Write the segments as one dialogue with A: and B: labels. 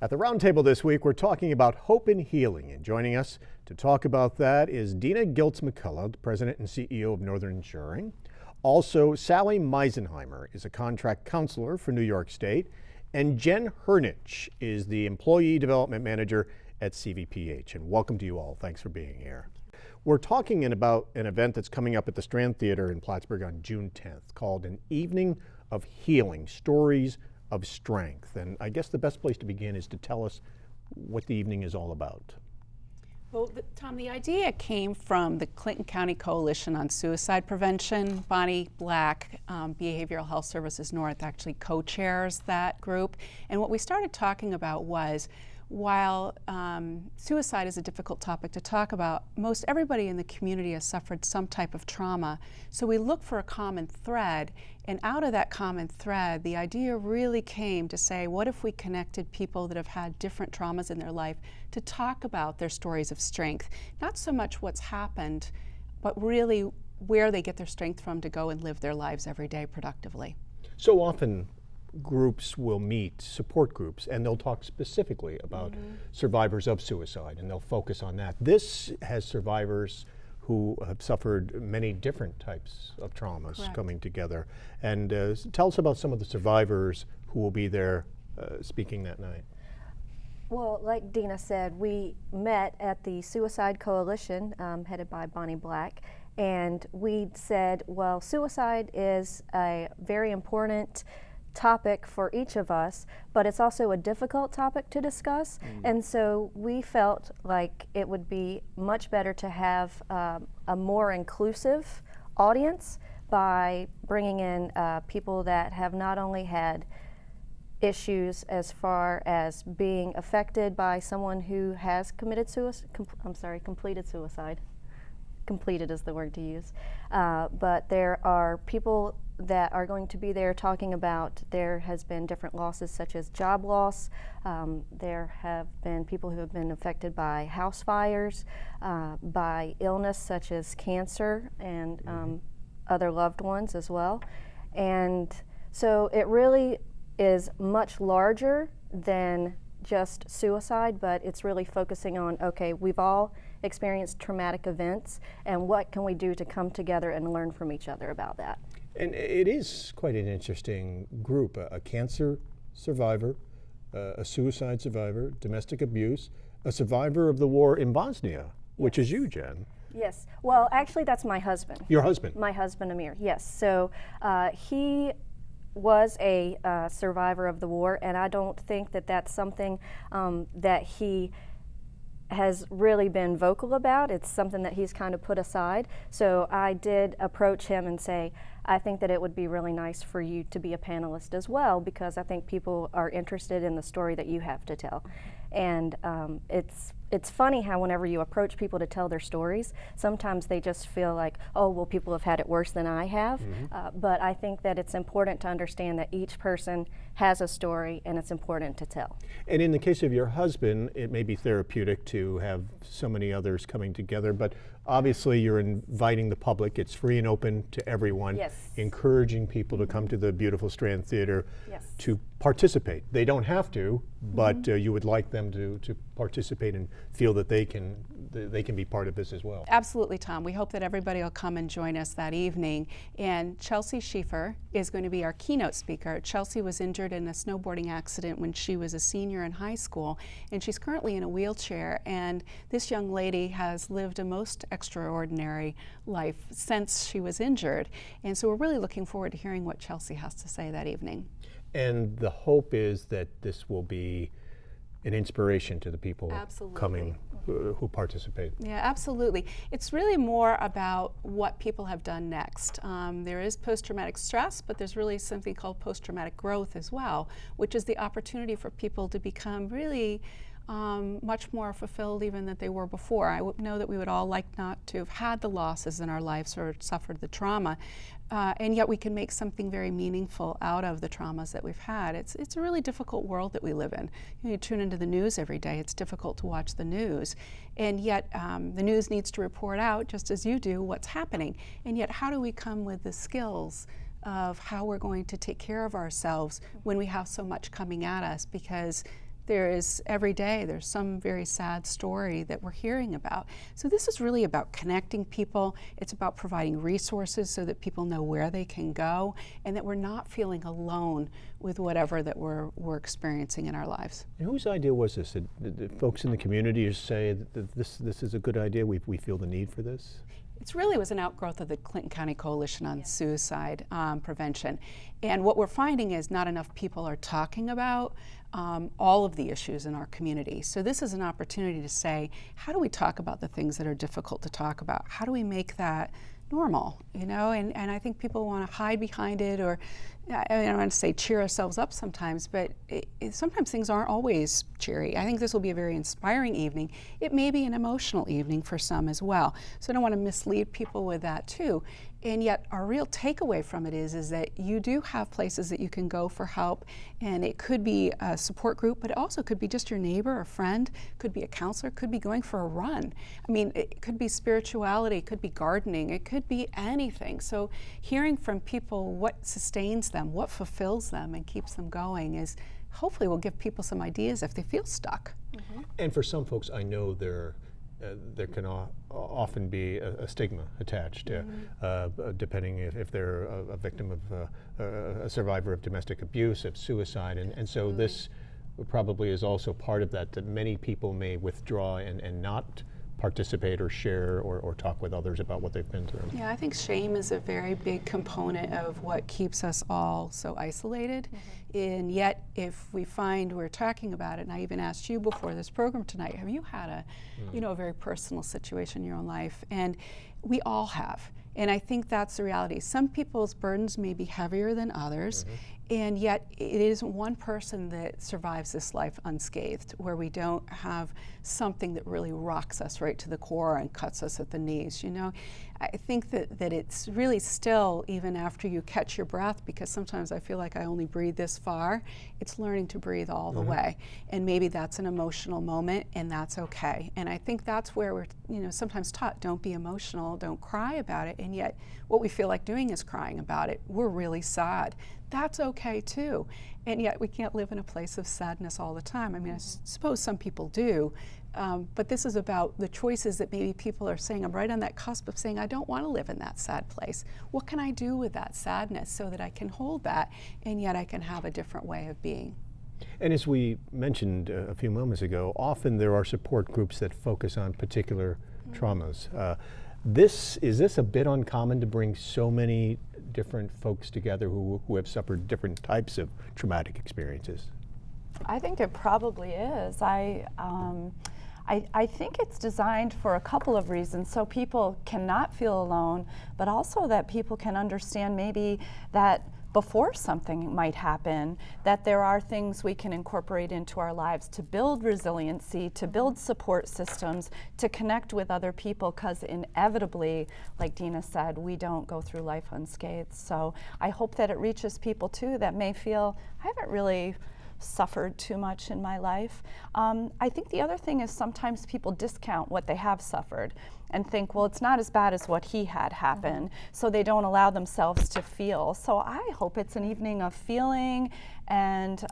A: At the roundtable this week, we're talking about hope and healing, and joining us to talk about that is Dina Giltz-McCullough, the President and CEO of Northern Insuring. Also, Sally Meisenheimer is a contract counselor for New York State, and Jen Hernich is the Employee Development Manager at CVPH. And welcome to you all. Thanks for being here. We're talking about an event that's coming up at the Strand Theater in Plattsburgh on June 10th called An Evening of Healing, Stories of Strength. And I guess the best place to begin is to tell us what the evening is all about.
B: Well, Tom, the idea came from the Clinton County Coalition on Suicide Prevention. Bonnie Black, Behavioral Health Services North, actually co-chairs that group. And what we started talking about was, while suicide is a difficult topic to talk about, most everybody in the community has suffered some type of trauma. So we look for a common thread, and out of that common thread, the idea really came to say, what if we connected people that have had different traumas in their life to talk about their stories of strength? Not so much what's happened, but really where they get their strength from to go and live their lives every day productively.
A: So often, groups will meet, support groups, and they'll talk specifically about survivors of suicide, and they'll focus on that. This has survivors who have suffered many different types of traumas. Correct. Coming together. And tell us about some of the survivors who will be there speaking that night.
C: Well, like Dina said, we met at the Suicide Coalition, headed by Bonnie Black, and we said, well, suicide is a very important topic for each of us, but it's also a difficult topic to discuss. And so we felt like it would be much better to have a more inclusive audience by bringing in people that have not only had issues as far as being affected by someone who has completed suicide. Completed is the word to use. But there are people that are going to be there talking about there has been different losses such as job loss. There have been people who have been affected by house fires, by illness such as cancer, and other loved ones as well. And so it really is much larger than just suicide, but it's really focusing on, okay, we've all experienced traumatic events, and what can we do to come together and learn from each other about that?
A: And it is quite an interesting group, a cancer survivor, a suicide survivor, domestic abuse, a survivor of the war in Bosnia, which is you, Jen.
C: Yes. Well, actually, that's my husband.
A: Your husband?
C: My husband, Amir, yes. So he was a survivor of the war, and I don't think that that's something that he has really been vocal about. It's something that he's kind of put aside. So I did approach him and say, I think that it would be really nice for you to be a panelist as well, because I think people are interested in the story that you have to tell. And it's funny how whenever you approach people to tell their stories, sometimes they just feel like, oh, well, people have had it worse than I have. But I think that it's important to understand that each person has a story, and it's important to tell.
A: And in the case of your husband, it may be therapeutic to have so many others coming together, but obviously you're inviting the public. It's free and open to everyone.
C: Yes.
A: Encouraging people to come to the beautiful Strand Theater.
C: Yes.
A: To participate. They don't have to, but you would like them to participate and feel that they can be part of this as well.
B: Absolutely, Tom. We hope that everybody will come and join us that evening. And Chelsea Schieffer is going to be our keynote speaker. Chelsea was injured in a snowboarding accident when she was a senior in high school, and she's currently in a wheelchair. And this young lady has lived a most extraordinary life since she was injured. And so we're really looking forward to hearing what Chelsea has to say that evening.
A: And the hope is that this will be an inspiration to the people coming who participate.
B: Yeah, absolutely. It's really more about what people have done next. There is post-traumatic stress, but there's really something called post-traumatic growth as well, which is the opportunity for people to become really much more fulfilled even than they were before. I know that we would all like not to have had the losses in our lives or suffered the trauma, and yet we can make something very meaningful out of the traumas that we've had. It's a really difficult world that we live in. You tune into the news every day. It's difficult to watch the news, and yet the news needs to report out, just as you do, what's happening. And yet how do we come with the skills of how we're going to take care of ourselves when we have so much coming at us? Because There is every day, there's some very sad story that we're hearing about. So this is really about connecting people. It's about providing resources so that people know where they can go and that we're not feeling alone with whatever that we're experiencing in our lives.
A: And whose idea was this? Did folks in the community just say that this is a good idea? We feel the need for this?
B: It really was an outgrowth of the Clinton County Coalition on Suicide Prevention. And what we're finding is not enough people are talking about all of the issues in our community. So this is an opportunity to say, how do we talk about the things that are difficult to talk about? How do we make that normal, you know? And I think people want to hide behind it, or I don't want to say cheer ourselves up sometimes, but sometimes things aren't always cheery. I think this will be a very inspiring evening. It may be an emotional evening for some as well. So I don't want to mislead people with that too. And yet our real takeaway from it is that you do have places that you can go for help, and it could be a support group, but it also could be just your neighbor or friend, could be a counselor, could be going for a run. I mean, it could be spirituality, it could be gardening, it could be anything. So hearing from people what sustains them, what fulfills them and keeps them going is hopefully will give people some ideas if they feel stuck.
A: Mm-hmm. And for some folks, I know there can often be a stigma attached, depending if they're a victim of a survivor of domestic abuse, of suicide, and so this probably is also part of that many people may withdraw and not participate or share or talk with others about what they've been through.
B: Yeah, I think shame is a very big component of what keeps us all so isolated. And yet, if we find we're talking about it, and I even asked you before this program tonight, have you had a very personal situation in your own life? And we all have. And I think that's the reality. Some people's burdens may be heavier than others, and yet it isn't one person that survives this life unscathed, where we don't have something that really rocks us right to the core and cuts us at the knees, you know? I think that it's really still, even after you catch your breath, because sometimes I feel like I only breathe this far, it's learning to breathe all the way. And maybe that's an emotional moment, and that's okay. And I think that's where we're sometimes taught, don't be emotional, don't cry about it, and yet what we feel like doing is crying about it. We're really sad. That's okay too. And yet we can't live in a place of sadness all the time. I mean, I suppose some people do, but this is about the choices that maybe people are saying. I'm right on that cusp of saying, I don't want to live in that sad place. What can I do with that sadness so that I can hold that, and yet I can have a different way of being?
A: And as we mentioned a few moments ago, often there are support groups that focus on particular traumas. Is this a bit uncommon to bring so many different folks together who have suffered different types of traumatic experiences?
D: I think it probably is. I think it's designed for a couple of reasons, so people cannot feel alone, but also that people can understand maybe that before something might happen, that there are things we can incorporate into our lives to build resiliency, to build support systems, to connect with other people, because inevitably, like Dina said, we don't go through life unscathed. So I hope that it reaches people too that may feel, I haven't really suffered too much in my life. I think the other thing is sometimes people discount what they have suffered and think, well, it's not as bad as what he had happen, so they don't allow themselves to feel. So I hope it's an evening of feeling and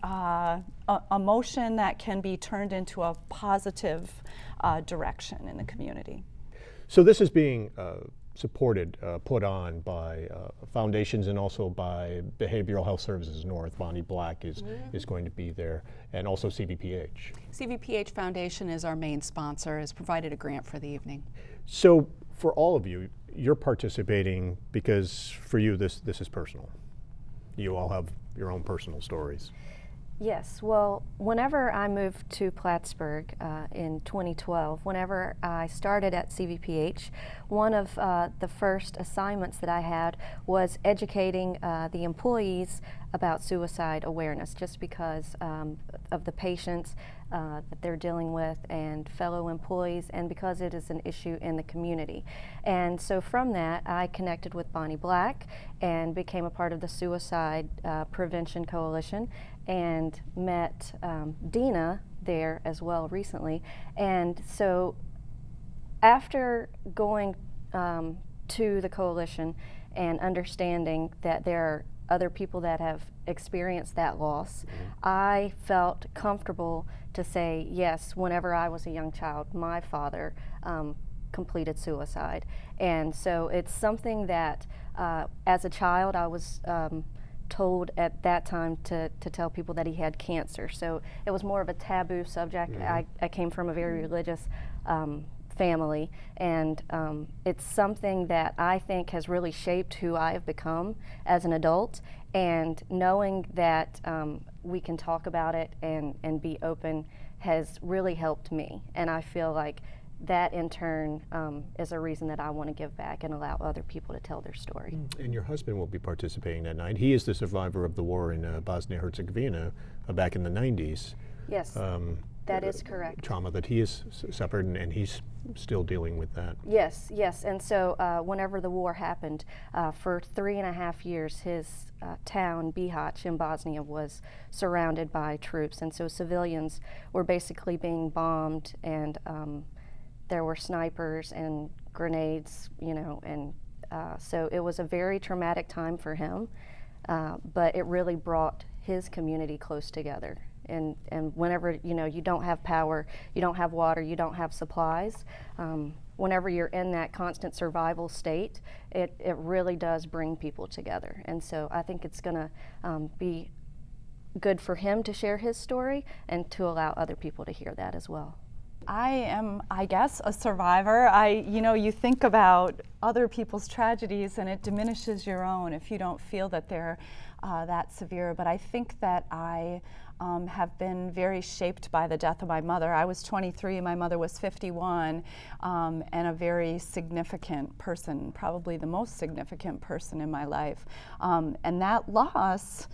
D: emotion that can be turned into a positive direction in the community.
A: So this is being supported, put on by foundations and also by Behavioral Health Services North. Bonnie Black is going to be there, and also CVPH.
B: CVPH Foundation is our main sponsor, has provided a grant for the evening.
A: So for all of you, you're participating because for you this is personal. You all have your own personal stories.
C: Yes, well, whenever I moved to Plattsburgh in 2012, whenever I started at CVPH, one of the first assignments that I had was educating the employees about suicide awareness, just because of the patients that they're dealing with and fellow employees, and because it is an issue in the community. And so from that, I connected with Bonnie Black and became a part of the Suicide Prevention Coalition, and met Dina there as well recently. And so after going to the coalition and understanding that there are other people that have experienced that loss, I felt comfortable to say, yes, whenever I was a young child, my father completed suicide. And so it's something that as a child I was told at that time to tell people that he had cancer. So it was more of a taboo subject. I came from a very religious family, and it's something that I think has really shaped who I have become as an adult. And knowing that we can talk about it and be open has really helped me. And I feel like that in turn is a reason that I want to give back and allow other people to tell their story.
A: And your husband will be participating that night. He is the survivor of the war in Bosnia-Herzegovina back in the 90s.
C: Yes, that is correct.
A: Trauma that he has suffered, and he's still dealing with that.
C: Yes, yes. And so whenever the war happened, for 3.5 years, his town, Bihać in Bosnia, was surrounded by troops. And so civilians were basically being bombed, and there were snipers and grenades, you know, and so it was a very traumatic time for him, but it really brought his community close together. And whenever, you know, you don't have power, you don't have water, you don't have supplies, whenever you're in that constant survival state, it really does bring people together. And so I think it's going to be good for him to share his story and to allow other people to hear that as well.
D: I am, I guess, a survivor. You know, you think about other people's tragedies and it diminishes your own if you don't feel that they're that severe. But I think that I have been very shaped by the death of my mother. I was 23, my mother was 51, and a very significant person, probably the most significant person in my life. And that loss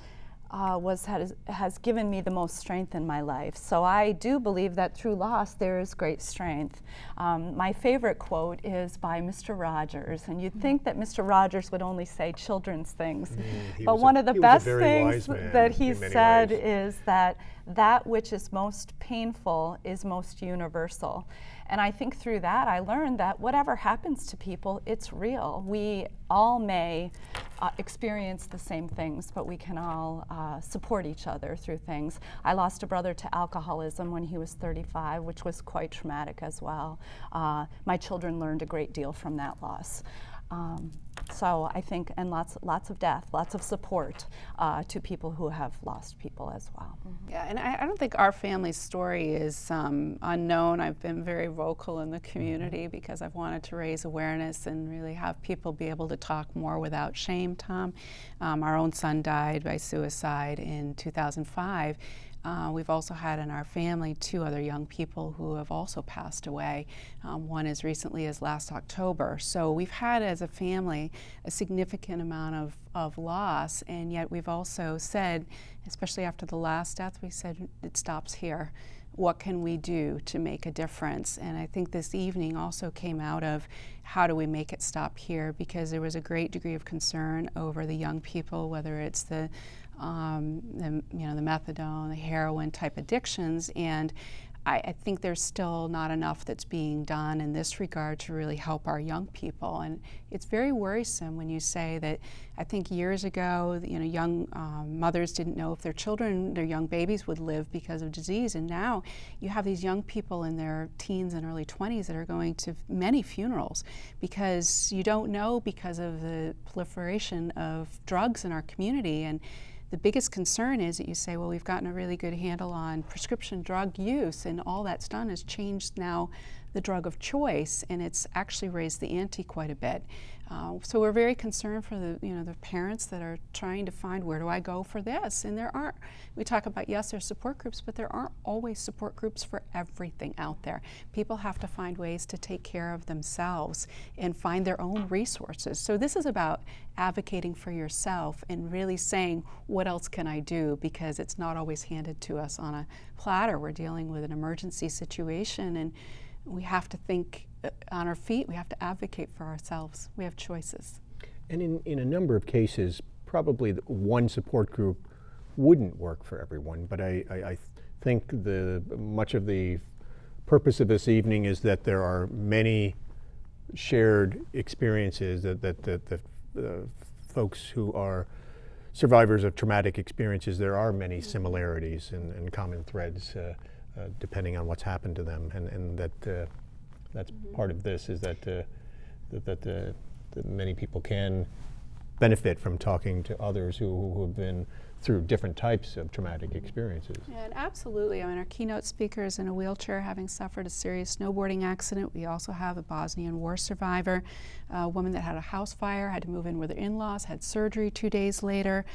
D: has given me the most strength in my life. So I do believe that through loss there is great strength. My favorite quote is by Mr. Rogers, and you'd think that Mr. Rogers would only say children's things, but one of the best things that he said is that which is most painful is most universal. And I think through that I learned that whatever happens to people, it's real. We all may experience the same things, but we can all support each other through things. I lost a brother to alcoholism when he was 35, which was quite traumatic as well. My children learned a great deal from that loss. So I think, and lots of death, lots of support to people who have lost people as well.
B: Yeah, and I don't think our family's story is unknown. I've been very vocal in the community because I've wanted to raise awareness and really have people be able to talk more without shame, Tom. Our own son died by suicide in 2005. We've also had in our family 2 other young people who have also passed away, one as recently as last October. So we've had as a family a significant amount of loss, and yet we've also said, especially after the last death, we said it stops here. What can we do to make a difference? And I think this evening also came out of how do we make it stop here, because there was a great degree of concern over the young people, whether it's the methadone, the heroin type addictions, and I think there's still not enough that's being done in this regard to really help our young people. And it's very worrisome when you say that, I think years ago, young mothers didn't know if their children, their young babies would live because of disease. And now you have these young people in their teens and early 20s that are going to many funerals because you don't know, because of the proliferation of drugs in our community. And the biggest concern is that you say, well, we've gotten a really good handle on prescription drug use, and all that's done is changed now the drug of choice, and it's actually raised the ante quite a bit. So we're very concerned for the parents that are trying to find, where do I go for this? And there aren't. We talk about, yes, there's support groups, but there aren't always support groups for everything out there. People have to find ways to take care of themselves and find their own resources. So this is about advocating for yourself and really saying, what else can I do? Because it's not always handed to us on a platter. We're dealing with an emergency situation, and we have to think on our feet. We have to advocate for ourselves. We have choices.
A: And in a number of cases, probably one support group wouldn't work for everyone, but I think much of the purpose of this evening is that there are many shared experiences that the folks who are survivors of traumatic experiences, there are many similarities and common threads depending on what's happened to them, and that's part of this, is that many people can benefit from talking to others who have been through different types of traumatic experiences.
B: And absolutely. I mean, our keynote speaker is in a wheelchair, having suffered a serious snowboarding accident. We also have a Bosnian war survivor, a woman that had a house fire, had to move in with her in-laws, had surgery 2 days later.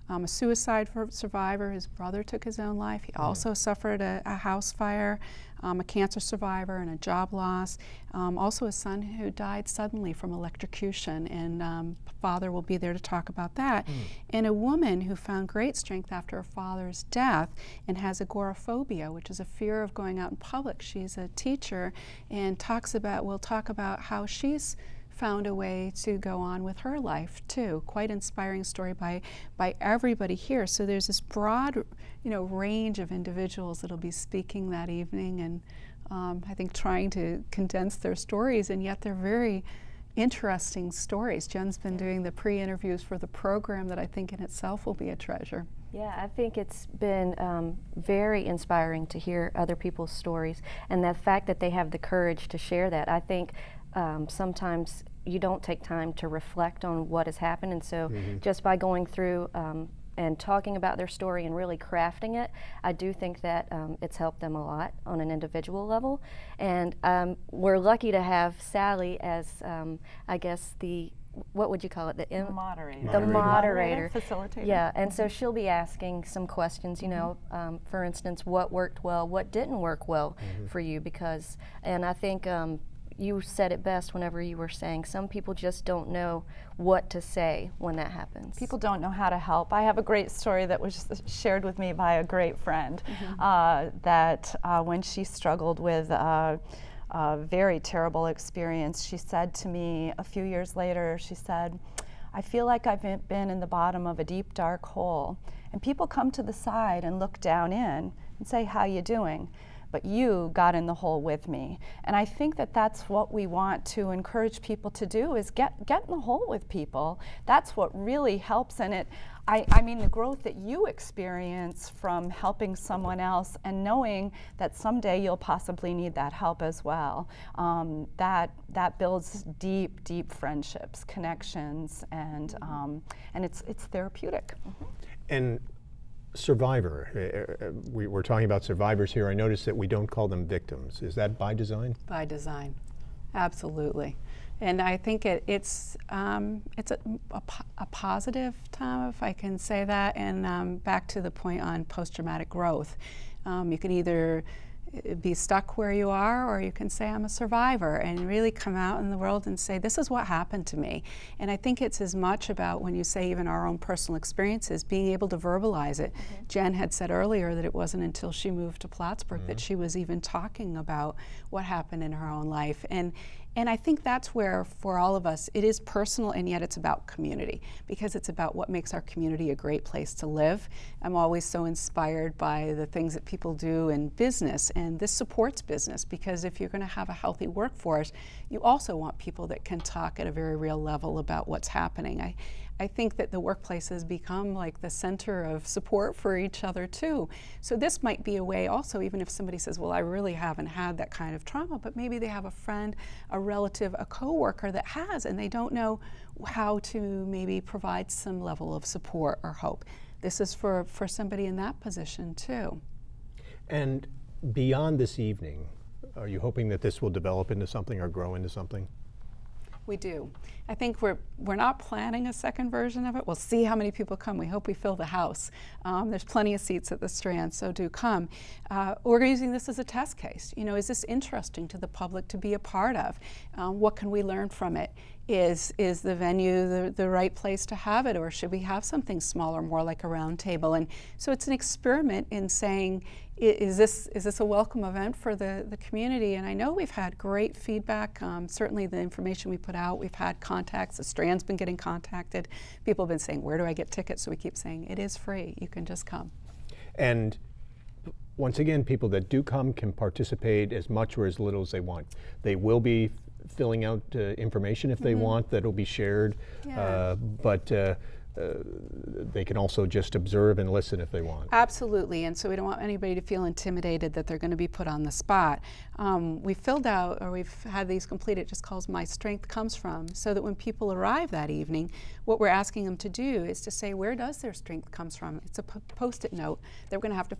B: A suicide survivor, his brother took his own life. He also suffered a house fire, a cancer survivor and a job loss. Also a son who died suddenly from electrocution, and father will be there to talk about that. And a woman who found great strength after her father's death and has agoraphobia, which is a fear of going out in public. She's a teacher and will talk about how she's found a way to go on with her life too. Quite inspiring story by everybody here. So there's this broad, range of individuals that'll be speaking that evening, and I think trying to condense their stories, and yet they're very interesting stories. Jen's been doing the pre-interviews for the program that I think in itself will be a treasure.
C: Yeah, I think it's been very inspiring to hear other people's stories, and the fact that they have the courage to share that. I think sometimes you don't take time to reflect on what has happened, and so just by going through and talking about their story and really crafting it, I do think that it's helped them a lot on an individual level. And we're lucky to have Sally as, I guess, what would you call it?
D: The moderator.
C: The moderator.
D: Facilitator.
C: Yeah, and so she'll be asking some questions, for instance, what worked well, what didn't work well for you, and I think you said it best whenever you were saying some people just don't know what to say when that happens.
D: People don't know how to help. I have a great story that was shared with me by a great friend that when she struggled with a very terrible experience, she said to me a few years later, she said, I feel like I've been in the bottom of a deep, dark hole, and people come to the side and look down in and say, how you doing? But you got in the hole with me. And I think that that's what we want to encourage people to do, is get in the hole with people. That's what really helps in it. I mean, the growth that you experience from helping someone else and knowing that someday you'll possibly need that help as well, that builds deep, deep friendships, connections, and it's therapeutic.
A: And survivor, we're talking about survivors here. I noticed that we don't call them victims. Is that by design?
B: By design, absolutely. And I think it's a positive, Tom, if I can say that. And back to the point on post-traumatic growth, you can either be stuck where you are, or you can say I'm a survivor and really come out in the world and say this is what happened to me. And I think it's as much about, when you say even our own personal experiences, being able to verbalize it. Jen had said earlier that it wasn't until she moved to Plattsburgh that she was even talking about what happened in her own life. And I think that's where, for all of us, it is personal, and yet it's about community, because it's about what makes our community a great place to live. I'm always so inspired by the things that people do in business, and this supports business, because if you're going to have a healthy workforce, you also want people that can talk at a very real level about what's happening. I think that the workplace has become like the center of support for each other too. So this might be a way also, even if somebody says, well, I really haven't had that kind of trauma, but maybe they have a friend, a relative, a coworker that has, and they don't know how to maybe provide some level of support or hope. This is for somebody in that position too.
A: And beyond this evening, are you hoping that this will develop into something or grow into something?
B: We do. I think we're not planning a second version of it. We'll see how many people come. We hope we fill the house. There's plenty of seats at the Strand, so do come. We're using this as a test case. Is this interesting to the public to be a part of? What can we learn from it? Is the venue the right place to have it, or should we have something smaller, more like a round table? And so it's an experiment in saying, is this a welcome event for the community? And I know we've had great feedback. Certainly the information we put out, we've had contacts. The Strand's been getting contacted. People have been saying, where do I get tickets? So we keep saying, it is free. You can just come.
A: And once again, people that do come can participate as much or as little as they want. They will be filling out information if they want, that'll be shared.
B: Yeah.
A: But they can also just observe and listen if they want.
B: Absolutely, and so we don't want anybody to feel intimidated that they're going to be put on the spot. We filled out, or we've had these completed, it just calls My Strength Comes From, so that when people arrive that evening, what we're asking them to do is to say, where does their strength comes from? It's a post-it note that we're going to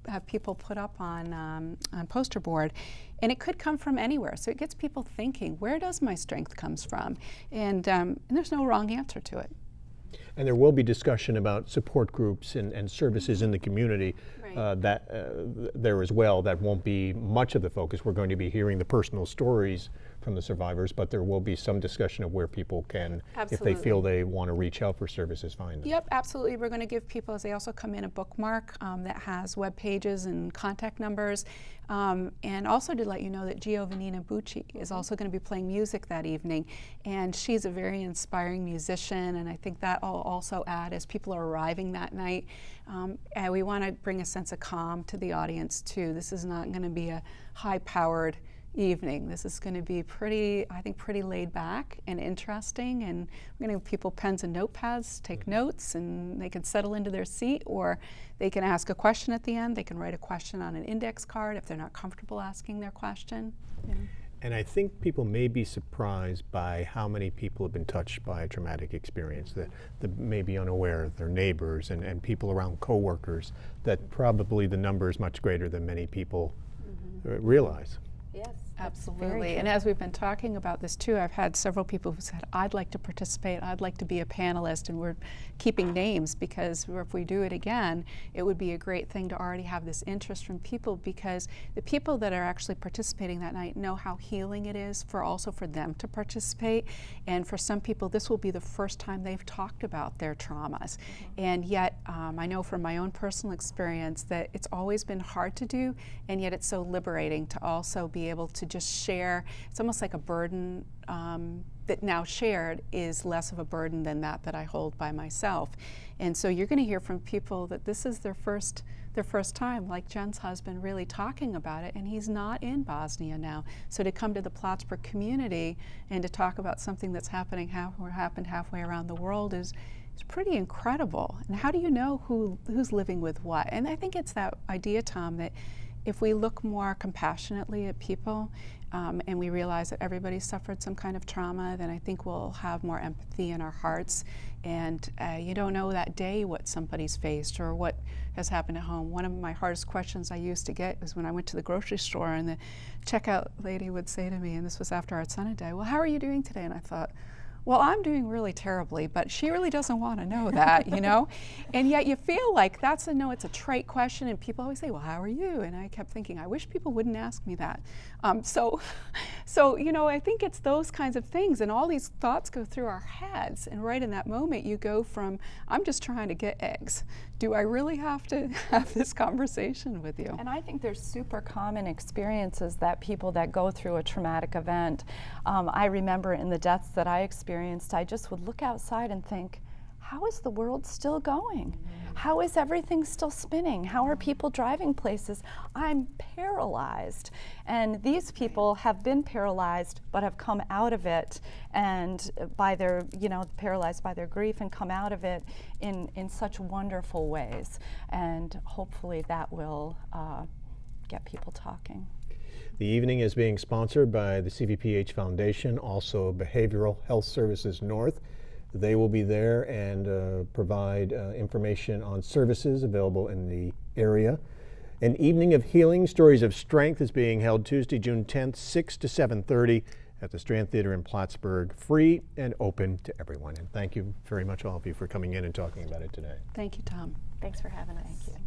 B: have people put up on poster board, and it could come from anywhere. So it gets people thinking, where does my strength comes from? And there's no wrong answer to it.
A: And there will be discussion about support groups and services in the community there as well. That won't be much of the focus. We're going to be hearing the personal stories from the survivors, but there will be some discussion of where people can, if they feel they want to reach out for services, find them.
B: Yep, absolutely. We're going to give people, as they also come in, a bookmark that has web pages and contact numbers. And also to let you know that Giovannina Bucci is also going to be playing music that evening, and she's a very inspiring musician, and I think that will also add as people are arriving that night. And we want to bring a sense of calm to the audience too. This is not going to be a high-powered evening. This is going to be pretty laid back and interesting, and we're going to give people pens and notepads, take notes, and they can settle into their seat, or they can ask a question at the end. They can write a question on an index card if they're not comfortable asking their question. Yeah.
A: And I think people may be surprised by how many people have been touched by a traumatic experience, that may be unaware, their neighbors and people around coworkers, that probably the number is much greater than many people realize.
C: Yes,
B: absolutely. And as we've been talking about this too, I've had several people who said, I'd like to participate, I'd like to be a panelist, and we're keeping names because if we do it again, it would be a great thing to already have this interest from people, because the people that are actually participating that night know how healing it is also for them to participate. And for some people, this will be the first time they've talked about their traumas. And yet, I know from my own personal experience that it's always been hard to do, and yet it's so liberating to also be able to just share. It's almost like a burden that now shared is less of a burden than that I hold by myself. And so you're going to hear from people that this is their first time, like Jen's husband, really talking about it, and he's not in Bosnia now. So to come to the Plattsburgh community and to talk about something that's happened halfway around the world is pretty incredible. And how do you know who's living with what? And I think it's that idea, Tom, that if we look more compassionately at people and we realize that everybody suffered some kind of trauma, then I think we'll have more empathy in our hearts. And you don't know that day what somebody's faced or what has happened at home. One of my hardest questions I used to get was when I went to the grocery store and the checkout lady would say to me, and this was after our Sunday day, well, how are you doing today? And I thought, well, I'm doing really terribly, but she really doesn't want to know that, you know? And yet you feel like it's a trite question, and people always say, well, how are you? And I kept thinking, I wish people wouldn't ask me that. So, you know, I think it's those kinds of things, and all these thoughts go through our heads, and right in that moment you go from, I'm just trying to get eggs. Do I really have to have this conversation with you?
D: And I think there's super common experiences that people that go through a traumatic event. I remember in the deaths that I experienced, I just would look outside and think, how is the world still going? How is everything still spinning? How are people driving places? I'm paralyzed. And these people have been paralyzed but have come out of it, and paralyzed by their grief, and come out of it in such wonderful ways. And hopefully that will get people talking.
A: The evening is being sponsored by the CVPH Foundation, also Behavioral Health Services North. They will be there and provide information on services available in the area. An evening of healing, Stories of Strength, is being held Tuesday, June 10th, 6 to 7:30 at the Strand Theater in Plattsburgh, free and open to everyone. And thank you very much, all of you, for coming in and talking about it today.
B: Thank you, Tom.
C: Thanks for having us.
D: Thank you.